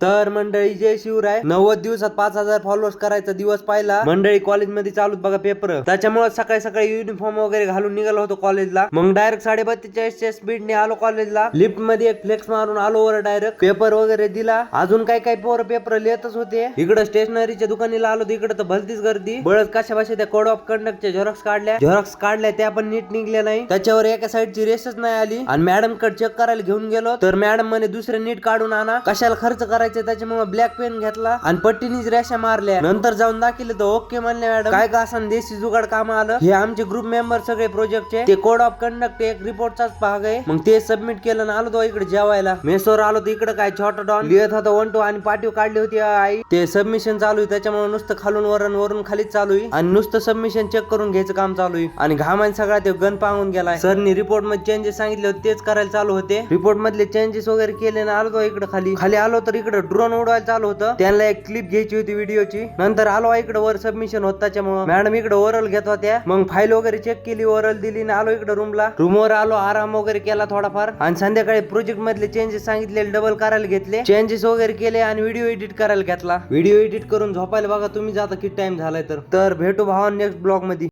तर मंडळी जय शिवराय. 90 दिवसात 5000 फॉलोअर्स करायचा दिवस पाहिला मंडळी. कॉलेजमध्ये चालूत बघा पेपर, त्याच्यामुळे सकाळी सकाळी युनिफॉर्म वगैरे घालून निघालो होतो कॉलेजला. मग डायरेक्ट 42 च्या स्पीडने आलो कॉलेजला. लिफ्ट मध्ये एक फ्लेक्स मारून आलो वर डायरेक्ट. पेपर वगैरे दिला. अजून काही पोर पेपर लिहितच होते. इकडे स्टेशनरीच्या दुकानीला आलो, इकडे तर भलतीच गर्दी. बळच कशा भाषा त्या कोड ऑफ कंडक्टच्या झेरॉक्स काढल्या त्या पण नीट निघल्या नाही. त्याच्यावर एका साईडची रेसच नाही आली. आणि मॅडम कडे चेक करायला घेऊन गेलो तर मॅडम म्हणे दुसरे नीट काढून आणा, कशाला खर्च करायचा. त्याच्यामुळे ब्लॅक पेन घेतला आणि पट्टीनीच रेषा मारल्या. नंतर जाऊन दाखिले तर ओके म्हणले मॅडम. काय का असं देशी जुगाड काम आलं. हे आमचे ग्रुप मेंबर सगळे प्रोजेक्टचे. ते कोड ऑफ कंडक्ट एक रिपोर्टचाच भाग आहे. मग ते सबमिट केलं आणि आलो तो इकडे जेवायला. मेसवर आलो तर इकडे काय छोटा डॉन लिहित होता 1 2 आणि पाठीव काढली होती आई. ते सबमिशन चालू आहे, त्याच्यामुळे नुसतं खालून वरून खालीच चालू आहे आणि नुसतं सबमिशन चेक करून घ्यायचं काम चालू आहे. आणि घामान सगळा ते गन पांगून गेलाय. सरनी रिपोर्ट मध्ये चेंजेस सांगितले होते तेच करायला चालू होते. रिपोर्ट मधले चेंजेस वगैरे केले ना आलो तो इकडे खाली आलो तर इकडे ड्रोन उडवायला चालू होतं. त्यांना एक क्लिप घ्यायची होती व्हिडिओची. नंतर आलो इकडे वर सबमिशन होत, त्याच्यामुळे मॅडम इकडे ओरल घेत होत्या. मग फाईल वगैरे चेक केली, ओरल दिली आणि आलो इकडे रूमवर आलो, आराम वगैरे केला थोडाफार. आणि संध्याकाळी प्रोजेक्ट मधले चेंजेस सांगितले डबल करायला घेतले. चेंजेस वगैरे केले आणि व्हिडिओ एडिट करायला घेतला. व्हिडिओ एडिट करून झोपायला बघा तुम्ही जाता किती टाइम झालाय. तर भेटू भावा नेक्स्ट ब्लॉग मध्ये.